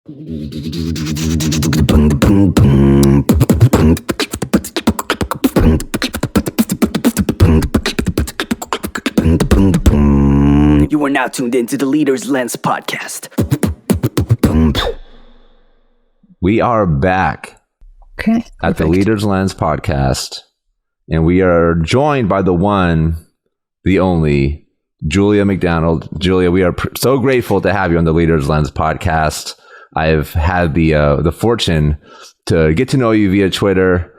You are now tuned into the Leader's Lens podcast. We are back at the Leader's Lens podcast, and we are joined by the one, the only, Julia McDonald. Julia, we are so grateful to have you on the Leader's Lens podcast. I've had the fortune to get to know you via Twitter.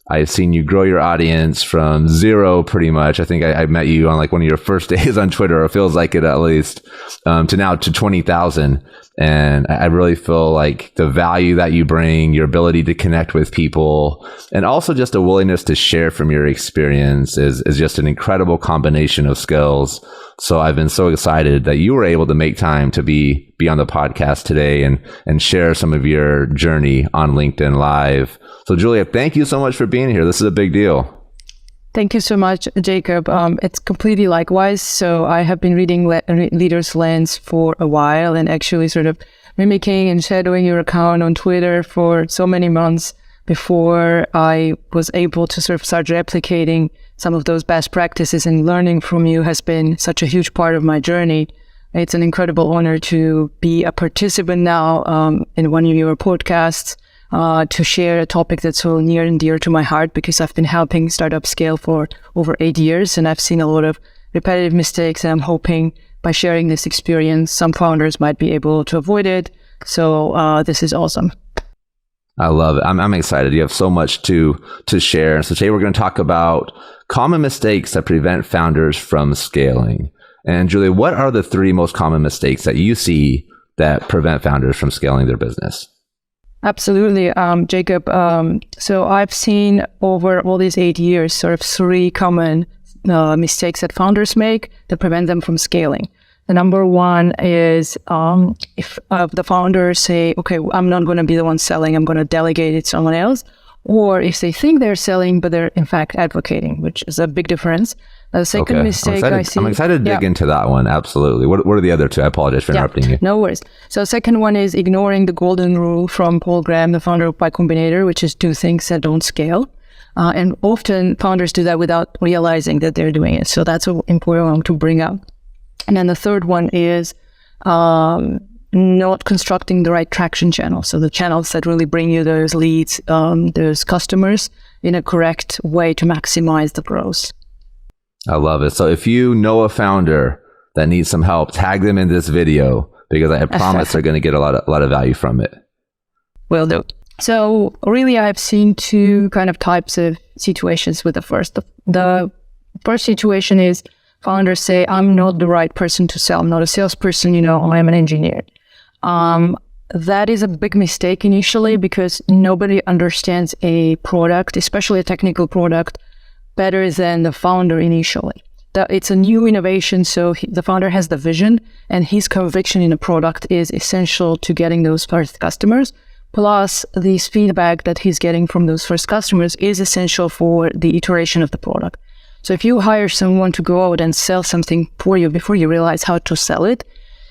I've seen you grow your audience from zero, pretty much. I think I met you on like one of your first days on Twitter, or it feels like it at least, to now to 20,000. And I really feel like the value that you bring, your ability to connect with people, and also just a willingness to share from your experience is just an incredible combination of skills. So I've been so excited that you were able to make time to be on the podcast today and share some of your journey on LinkedIn Live. So Julia, thank you so much for being here. This is a big deal. Thank you so much, Jacob. It's completely likewise. So I have been reading Leader's Lens for a while and actually sort of mimicking and shadowing your account on Twitter for so many months before I was able to sort of start replicating some of those best practices, and learning from you has been such a huge part of my journey. It's an incredible honor to be a participant now in one of your podcasts. To share a topic that's so near and dear to my heart, because I've been helping startups scale for over 8 years, and I've seen a lot of repetitive mistakes, and I'm hoping by sharing this experience, some founders might be able to avoid it. So this is awesome. I love it. I'm excited. You have so much to share. So today we're going to talk about common mistakes that prevent founders from scaling. And Julia, what are the 3 most common mistakes that you see that prevent founders from scaling their business? Absolutely, Jacob. So I've seen over all these 8 years sort of 3 common mistakes that founders make that prevent them from scaling. The number one is if the founders say, okay, I'm not going to be the one selling, I'm going to delegate it to someone else. Or if they think they're selling, but they're in fact advocating, which is a big difference. The second mistake I see... I'm excited to dig into that one. Absolutely. What are the other 2? I apologize for interrupting you. No worries. So the second one is ignoring the golden rule from Paul Graham, the founder of Y Combinator, which is do things that don't scale. And often founders do that without realizing that they're doing it. So that's an important one to bring up. And then the third one is not constructing the right traction channel. So the channels that really bring you those leads, those customers in a correct way to maximize the growth. I love it. So if you know a founder that needs some help, tag them in this video, because I promise they're going to get a lot of value from it. Will do. So really, I've seen 2 kind of types of situations with the first. The first situation is founders say, I'm not the right person to sell. I'm not a salesperson, I am an engineer. That is a big mistake initially, because nobody understands a product, especially a technical product, better than the founder initially. It's a new innovation, so the founder has the vision, and his conviction in a product is essential to getting those first customers. Plus, this feedback that he's getting from those first customers is essential for the iteration of the product. So if you hire someone to go out and sell something for you before you realize how to sell it,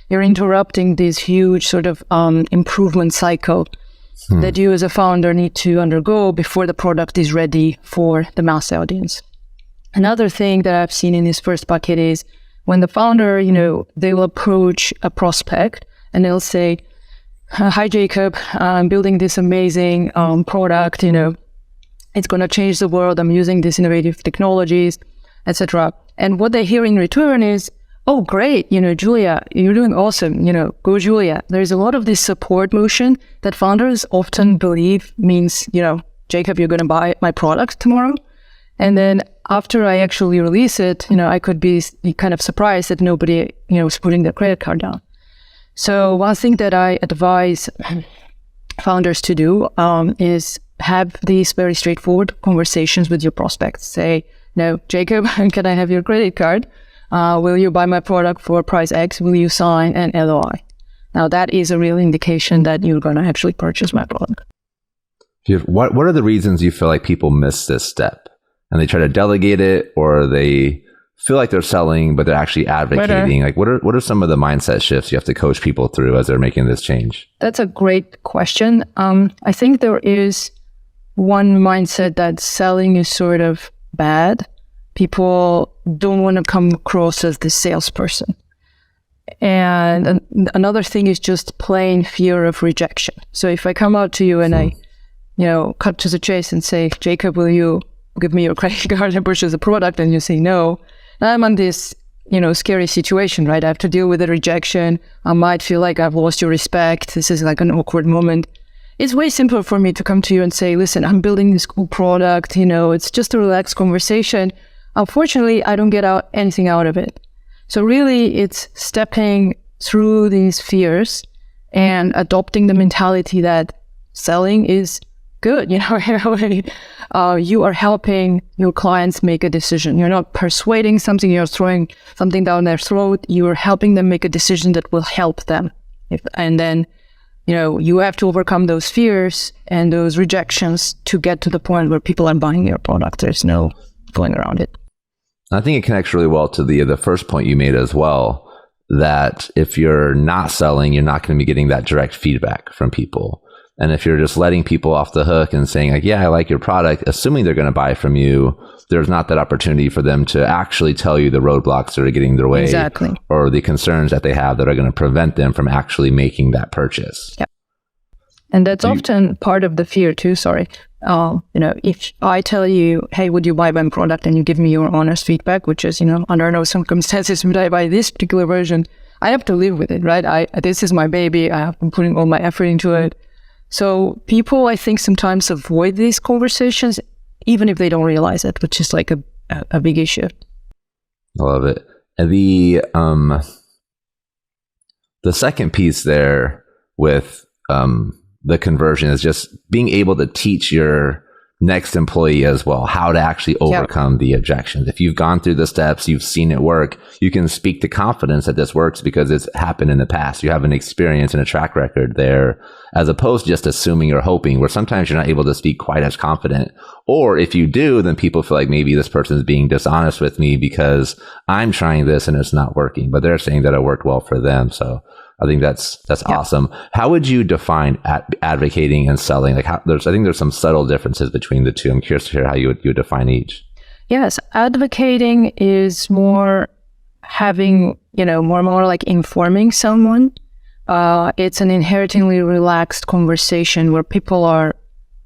you're interrupting this huge sort of improvement cycle that you as a founder need to undergo before the product is ready for the mass audience. Another thing that I've seen in this first bucket is when the founder, they will approach a prospect and they'll say, hi, Jacob, I'm building this amazing product, it's going to change the world. I'm using these innovative technologies, etc. And what they hear in return is, oh, great, Julia, you're doing awesome, go Julia. There's a lot of this support motion that founders often believe means, Jacob, you're going to buy my product tomorrow. And then after I actually release it, I could be kind of surprised that nobody, is putting their credit card down. So one thing that I advise founders to do is have these very straightforward conversations with your prospects. Say, no, Jacob, can I have your credit card? Will you buy my product for price X? Will you sign an LOI? Now, that is a real indication that you're going to actually purchase my product. What are the reasons you feel like people miss this step? And they try to delegate it, or they feel like they're selling, but they're actually advocating? Like, what are some of the mindset shifts you have to coach people through as they're making this change? That's a great question. I think there is one mindset that selling is sort of bad. People don't want to come across as the salesperson. And another thing is just plain fear of rejection. So if I come out to you and I, cut to the chase and say, Jacob, will you give me your credit card and purchase a product? And you say no. I'm on this, scary situation, right? I have to deal with the rejection. I might feel like I've lost your respect. This is like an awkward moment. It's way simpler for me to come to you and say, listen, I'm building this cool product. It's just a relaxed conversation. Unfortunately, I don't get anything out of it. So really, it's stepping through these fears and adopting the mentality that selling is good. You are helping your clients make a decision. You're not persuading something, you're throwing something down their throat. You are helping them make a decision that will help them. And then, you have to overcome those fears and those rejections to get to the point where people are buying your product. There's no going around it. I think it connects really well to the first point you made as well, that if you're not selling, you're not going to be getting that direct feedback from people. And if you're just letting people off the hook and saying like, yeah, I like your product, assuming they're going to buy from you, there's not that opportunity for them to actually tell you the roadblocks that are getting in their way. Exactly. Or the concerns that they have that are going to prevent them from actually making that purchase. Yeah. And that's often part of the fear too, sorry. If I tell you, hey, would you buy my product, and you give me your honest feedback, which is, under no circumstances would I buy this particular version, I have to live with it, right? This is my baby. I have been putting all my effort into it. So people, I think, sometimes avoid these conversations, even if they don't realize it, which is like a big issue. I love it. And the second piece there with the conversion is just being able to teach your next employee as well how to actually overcome the objections. If you've gone through the steps, you've seen it work, you can speak to confidence that this works because it's happened in the past. You have an experience and a track record there, as opposed to just assuming or hoping, where sometimes you're not able to speak quite as confident. Or if you do, then people feel like maybe this person is being dishonest with me because I'm trying this and it's not working, but they're saying that it worked well for them. So I think that's awesome. How would you define advocating and selling? Like, I think there's some subtle differences between the two. I'm curious to hear how you would define each. Yes, advocating is more having, more like informing someone. It's an inherently relaxed conversation where people are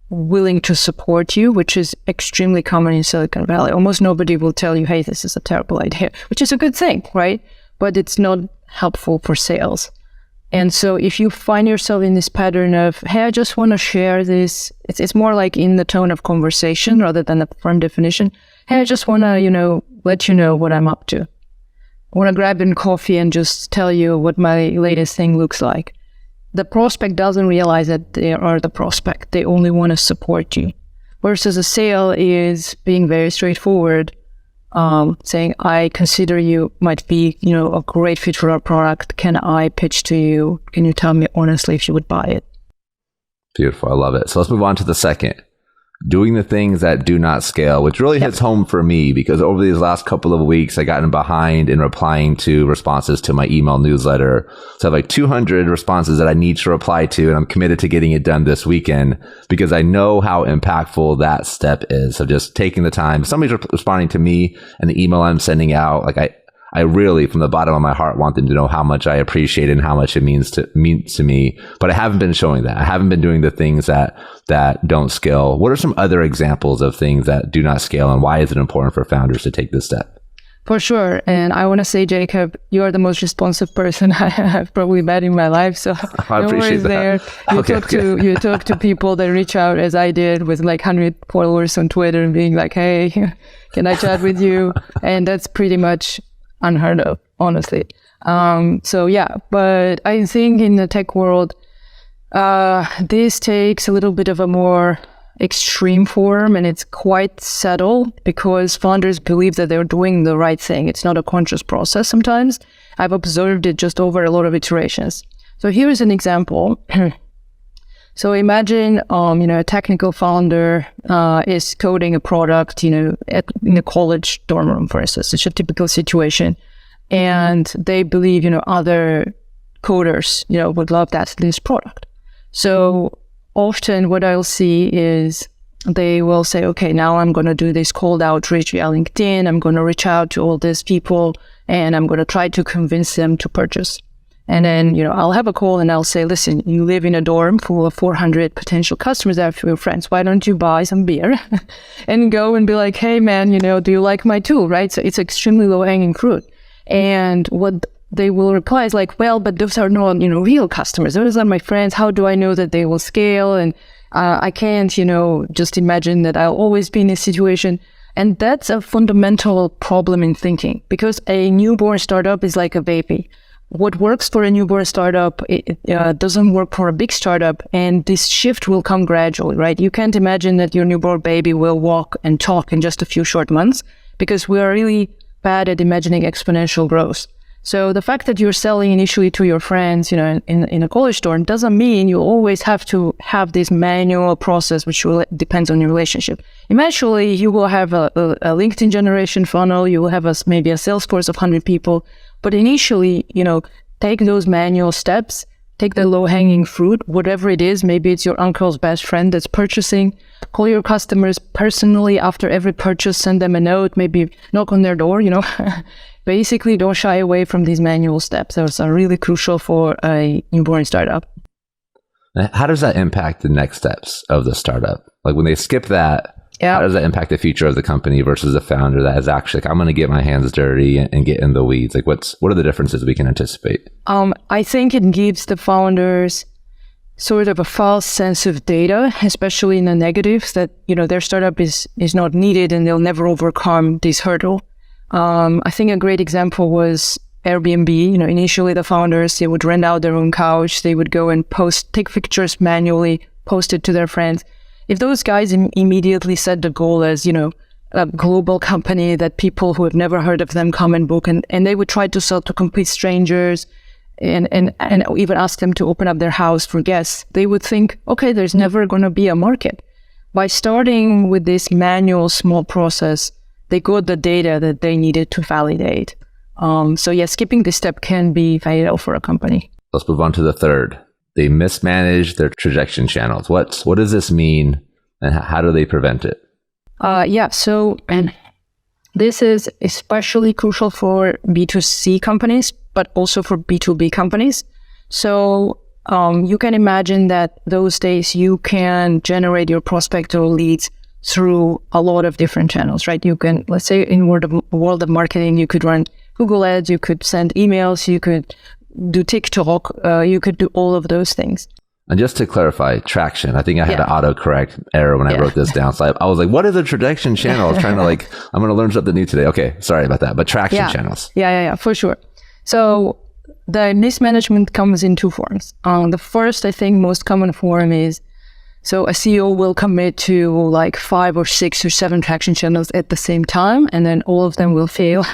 willing to support you, which is extremely common in Silicon Valley. Almost nobody will tell you, hey, this is a terrible idea, which is a good thing, right? But it's not helpful for sales. And so if you find yourself in this pattern of, hey, I just want to share this, it's more like in the tone of conversation rather than a firm definition. Hey, I just want to, let you know what I'm up to. I want to grab in coffee and just tell you what my latest thing looks like. The prospect doesn't realize that they are the prospect. They only want to support you. Versus a sale is being very straightforward. Saying, I consider you might be, a great fit for our product. Can I pitch to you? Can you tell me honestly if you would buy it? Beautiful. I love it. So let's move on to the second. Doing the things that do not scale, which really hits home for me because over these last couple of weeks, I gotten behind in replying to responses to my email newsletter. So I have like 200 responses that I need to reply to, and I'm committed to getting it done this weekend because I know how impactful that step is. So just taking the time. If somebody's responding to me and the email I'm sending out, like I really, from the bottom of my heart, want them to know how much I appreciate it and how much it means to me. But I haven't been showing that. I haven't been doing the things that don't scale. What are some other examples of things that do not scale, and why is it important for founders to take this step? For sure. And I want to say, Jacob, you are the most responsive person I have probably met in my life. So I appreciate that. There. You talk to people that reach out as I did with like 100 followers on Twitter and being like, hey, can I chat with you? And that's pretty much unheard of, honestly. But I think in the tech world, this takes a little bit of a more extreme form, and it's quite subtle because founders believe that they're doing the right thing. It's not a conscious process sometimes. I've observed it just over a lot of iterations. So here's an example. So imagine, a technical founder is coding a product, in a college dorm room, for instance. It's a typical situation. And they believe, other coders, would love this product. So often what I'll see is they will say, okay, now I'm going to do this cold outreach via LinkedIn. I'm going to reach out to all these people and I'm going to try to convince them to purchase. And then, I'll have a call and I'll say, listen, you live in a dorm full of 400 potential customers that are your friends. Why don't you buy some beer and go and be like, hey, man, do you like my tool, right? So it's extremely low-hanging fruit. And what they will reply is like, well, but those are not, real customers. Those are my friends. How do I know that they will scale? And I can't, just imagine that I'll always be in this situation. And that's a fundamental problem in thinking, because a newborn startup is like a baby. What works for a newborn startup, it doesn't work for a big startup. And this shift will come gradually, right? You can't imagine that your newborn baby will walk and talk in just a few short months, because we are really bad at imagining exponential growth. So the fact that you're selling initially to your friends, in a college dorm doesn't mean you always have to have this manual process, which depends on your relationship. Eventually, you will have a LinkedIn generation funnel. You will have maybe a sales force of 100 people. But initially, take those manual steps, take the low-hanging fruit, whatever it is. Maybe it's your uncle's best friend that's purchasing. Call your customers personally after every purchase. Send them a note. Maybe knock on their door. Basically, don't shy away from these manual steps. Those are really crucial for a newborn startup. How does that impact the next steps of the startup? Like when they skip that, how does that impact the future of the company versus the founder that is actually like, I'm going to get my hands dirty and get in the weeds? Like what are the differences we can anticipate? I think it gives the founders sort of a false sense of data, especially in the negatives, that, their startup is not needed and they'll never overcome this hurdle. I think a great example was Airbnb. Initially the founders, they would rent out their own couch. They would go and take pictures manually, post it to their friends. If those guys immediately set the goal as, a global company that people who have never heard of them come and book, and they would try to sell to complete strangers and even ask them to open up their house for guests, they would think, okay, there's never going to be a market. By starting with this manual small process, they got the data that they needed to validate. Skipping this step can be fatal for a company. Let's move on to the third. They mismanage their trajectory channels. What does this mean, and how do they prevent it? And this is especially crucial for B2C companies, but also for B2B companies. So you can imagine that those days you can generate your prospect or leads through a lot of different channels, right? You can, let's say in world of marketing, you could run Google ads, you could send emails, you could do TikTok, you could do all of those things. And just to clarify, traction, I think I had an autocorrect error when I wrote this down. So I was like, what is a traction channel? I was trying to I'm going to learn something new today. Okay, sorry about that. But traction channels. Yeah, for sure. So the mismanagement comes in two forms. The first, I think, most common form is, so a CEO will commit to 5 or 6 or 7 traction channels at the same time, and then all of them will fail.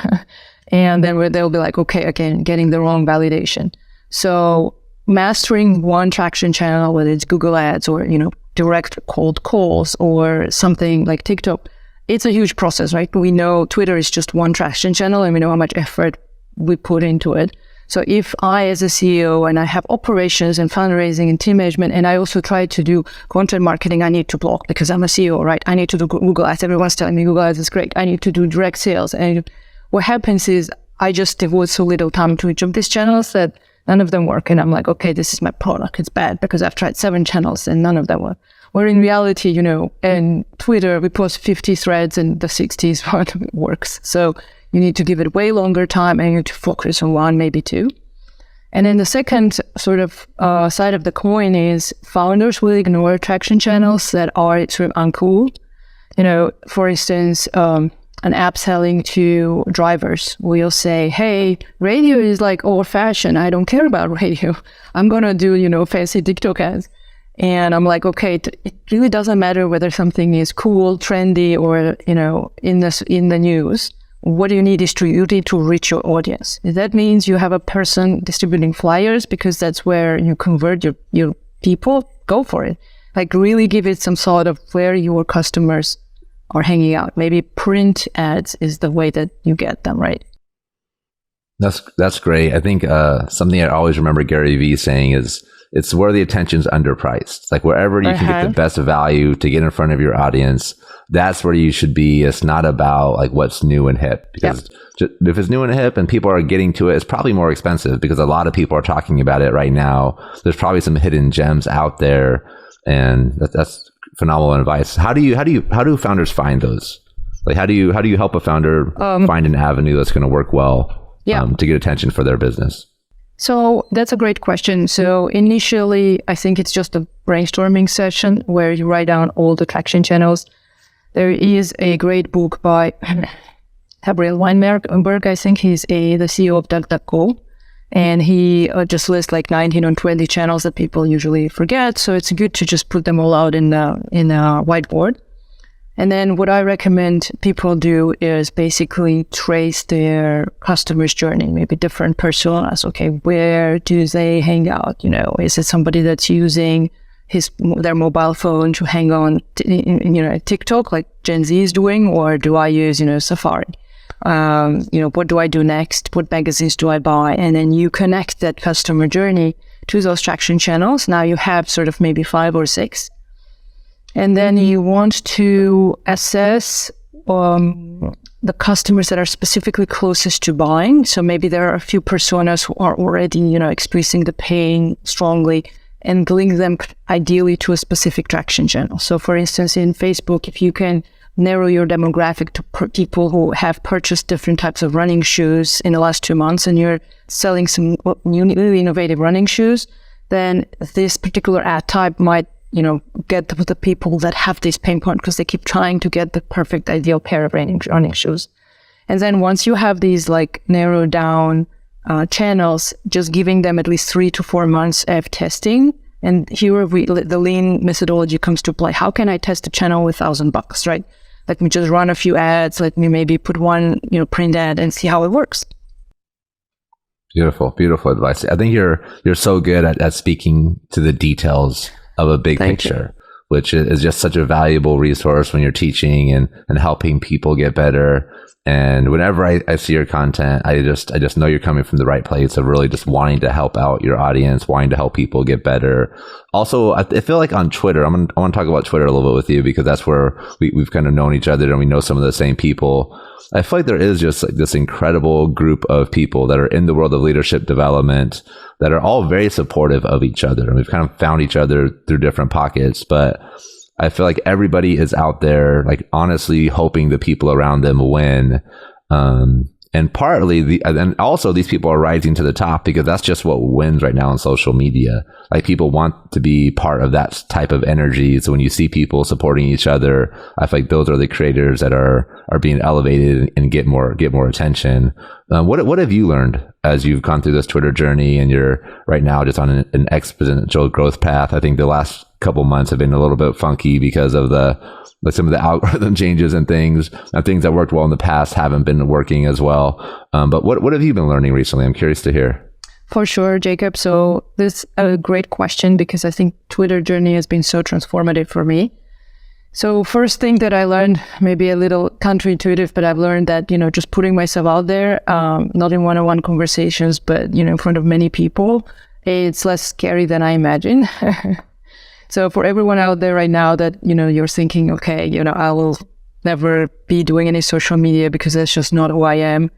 And then they'll be like, okay, again, getting the wrong validation. So mastering one traction channel, whether it's Google ads or, direct cold calls or something like TikTok, it's a huge process, right? We know Twitter is just one traction channel and we know how much effort we put into it. So if I, as a CEO, and I have operations and fundraising and team management, and I also try to do content marketing, I need to blog because I'm a CEO, right? I need to do Google ads. Everyone's telling me Google ads is great. I need to do direct sales. And what happens is I just devote so little time to each of these channels that none of them work. And I'm like, okay, this is my product. It's bad because I've tried 7 channels and none of them work. Where in reality, in Twitter, we post 50 threads and the 60 is what works. So you need to give it way longer time and you need to focus on 1, maybe 2. And then the second sort of side of the coin is founders will ignore traction channels that are sort of uncool. For instance, an app selling to drivers will say, hey, radio is old fashioned. I don't care about radio. I'm going to do, fancy TikTok ads. And I'm like, okay, it really doesn't matter whether something is cool, trendy, or, in the news. What you need to reach your audience. That means you have a person distributing flyers because that's where you convert your people, go for it. Like really give it some thought of where your customers are hanging out. Maybe print ads is the way that you get them, right? That's great. I think something I always remember Gary Vee saying is it's where the attention's underpriced. Like wherever you can get the best value to get in front of your audience, that's where you should be. It's not about like what's new and hip, because if it's new and hip and people are getting to it, it's probably more expensive because a lot of people are talking about it right now. There's probably some hidden gems out there, and that's phenomenal advice. How do founders find those? Like how do you help a founder find an avenue that's going to work well to get attention for their business? So that's a great question. So initially, I think it's just a brainstorming session where you write down all the traction channels. There is a great book by Gabriel Weinberg. I think he's the CEO of DuckDuckGo. And he just lists like 19 or 20 channels that people usually forget. So it's good to just put them all out in a whiteboard. And then what I recommend people do is basically trace their customer's journey, maybe different personas. Okay, where do they hang out? Is it somebody that's using their mobile phone to hang on, TikTok like Gen Z is doing, or do I use, Safari? What do I do next? What magazines do I buy? And then you connect that customer journey to those traction channels. Now you have sort of maybe 5 or 6. And then you want to assess the customers that are specifically closest to buying. So maybe there are a few personas who are already, expressing the pain strongly, and link them ideally to a specific traction channel. So for instance, in Facebook, if you can narrow your demographic to people who have purchased different types of running shoes in the last 2 months, and you're selling some really innovative running shoes, then this particular ad type might get the people that have this pain point because they keep trying to get the perfect ideal pair of running shoes. And then once you have these like narrowed down channels, just giving them at least 3 to 4 months of testing. And here the lean methodology comes to play. How can I test a channel with $1,000, right? Let me just run a few ads. Let me maybe put one, print ad and see how it works. Beautiful advice. I think you're so good at speaking to the details of a big picture, which is just such a valuable resource when you're teaching and helping people get better. And whenever I see your content, I just know you're coming from the right place of really just wanting to help out your audience, wanting to help people get better. Also, I feel like on Twitter, I want to talk about Twitter a little bit with you, because that's where we've kind of known each other and we know some of the same people. I feel like there is just like this incredible group of people that are in the world of leadership development that are all very supportive of each other. And we've kind of found each other through different pockets, but I feel like everybody is out there, like honestly hoping the people around them win. And partly and also these people are rising to the top because that's just what wins right now on social media. Like people want to be part of that type of energy. So when you see people supporting each other, I feel like those are the creators that are being elevated and get more attention. What have you learned as you've gone through this Twitter journey and you're right now just on an exponential growth path? I think the last couple months have been a little bit funky because of some of the algorithm changes and things that worked well in the past haven't been working as well. But what have you been learning recently? I'm curious to hear. For sure, Jacob. So this is a great question because I think Twitter journey has been so transformative for me. So first thing that I learned, maybe a little counterintuitive, but I've learned that, just putting myself out there, not in one-on-one conversations, but, in front of many people, it's less scary than I imagine. So for everyone out there right now that, you're thinking, okay, I will never be doing any social media because that's just not who I am.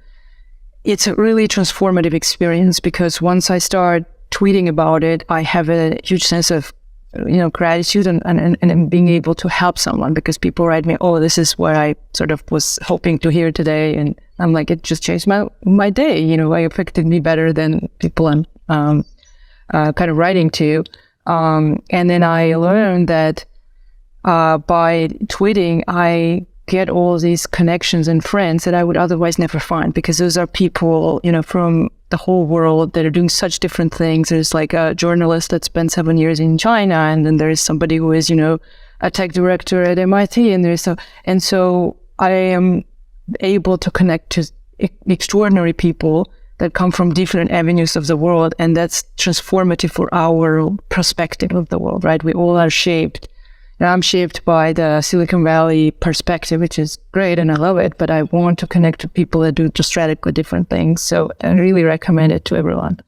It's a really transformative experience because once I start tweeting about it, I have a huge sense of, gratitude and being able to help someone because people write me, oh, this is what I sort of was hoping to hear today. And I'm like, it just changed my day. It affected me better than people I'm kind of writing to. And then I learned that by tweeting, I get all these connections and friends that I would otherwise never find because those are people, from the whole world that are doing such different things. There's like a journalist that spent 7 years in China, and then there's somebody who is, a tech director at MIT, and so I am able to connect to extraordinary people that come from different avenues of the world, and that's transformative for our perspective of the world, right? We all are shaped. And I'm shaped by the Silicon Valley perspective, which is great and I love it, but I want to connect to people that do just radically different things. So I really recommend it to everyone.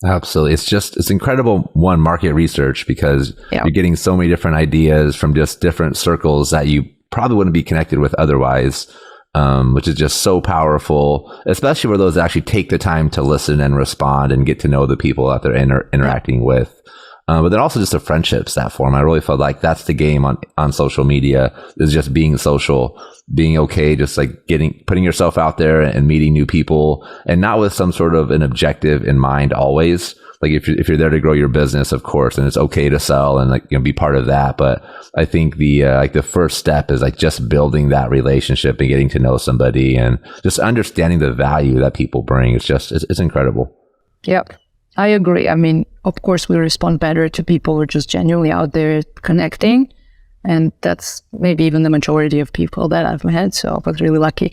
Absolutely. It's incredible, one, market research, because you're getting so many different ideas from just different circles that you probably wouldn't be connected with otherwise, which is just so powerful, especially for those that actually take the time to listen and respond and get to know the people that they're interacting with. But then also just the friendships that form. I really felt like that's the game on social media, is just being social, being okay, just like putting yourself out there and meeting new people, and not with some sort of an objective in mind always. Like if you're there to grow your business, of course, and it's okay to sell and be part of that. But I think the first step is like just building that relationship and getting to know somebody and just understanding the value that people bring. It's incredible. Yep. I agree. I mean, of course, we respond better to people who are just genuinely out there connecting. And that's maybe even the majority of people that I've met. So I was really lucky.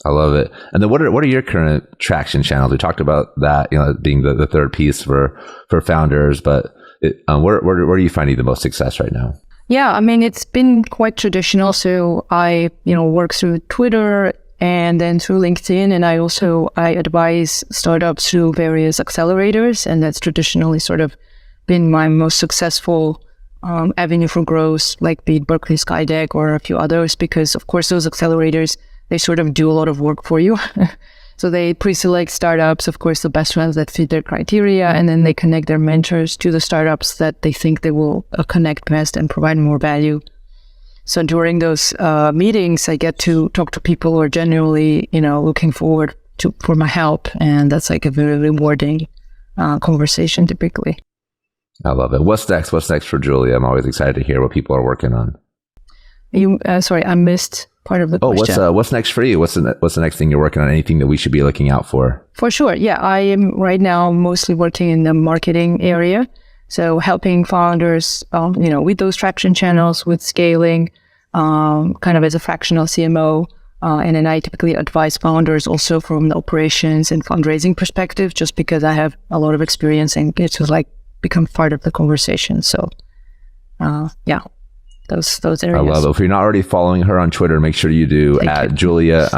I love it. And then what are your current traction channels? We talked about that, being the third piece for founders, but where are you finding the most success right now? Yeah, I mean, it's been quite traditional. So I, work through Twitter and then through LinkedIn. And I advise startups through various accelerators. And that's traditionally sort of been my most successful avenue for growth, like be it Berkeley Skydeck or a few others, because of course those accelerators, they sort of do a lot of work for you. So they pre-select startups, of course, the best ones that fit their criteria, and then they connect their mentors to the startups that they think they will connect best and provide more value. So during those meetings, I get to talk to people who are genuinely, looking forward for my help. And that's like a very rewarding conversation typically. I love it. What's next? What's next for Julia? I'm always excited to hear what people are working on. Sorry, I missed part of the question. What's next for you? What's the next thing you're working on? Anything that we should be looking out for? For sure. Yeah, I am right now mostly working in the marketing area. So helping founders, with those traction channels, with scaling, kind of as a fractional CMO. And then I typically advise founders also from the operations and fundraising perspective, just because I have a lot of experience and get to become part of the conversation. So, those areas. I love it. If you're not already following her on Twitter, make sure you do at Julia_M_MAC.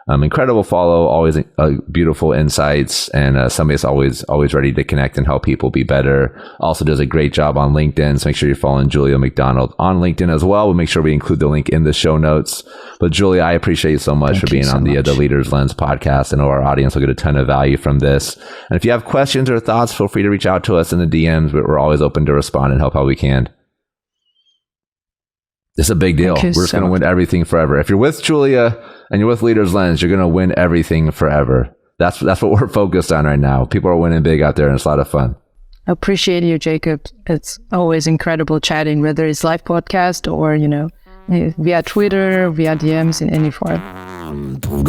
Incredible follow, always beautiful insights, and somebody that's always ready to connect and help people be better. Also does a great job on LinkedIn, so make sure you're following Julia McDonald on LinkedIn as well. We'll make sure we include the link in the show notes. But Julia, I appreciate you so much for being on the Leaders Lens podcast. I know our audience will get a ton of value from this. And if you have questions or thoughts, feel free to reach out to us in the DMs. We're always open to respond and help how we can. It's a big deal. We're just going to win everything forever. If you're with Julia and you're with Leaders Lens, you're going to win everything forever. That's what we're focused on right now. People are winning big out there, and it's a lot of fun. I appreciate you, Jacob. It's always incredible chatting, whether it's live podcast or, via Twitter, via DMs, in any form. Do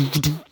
it.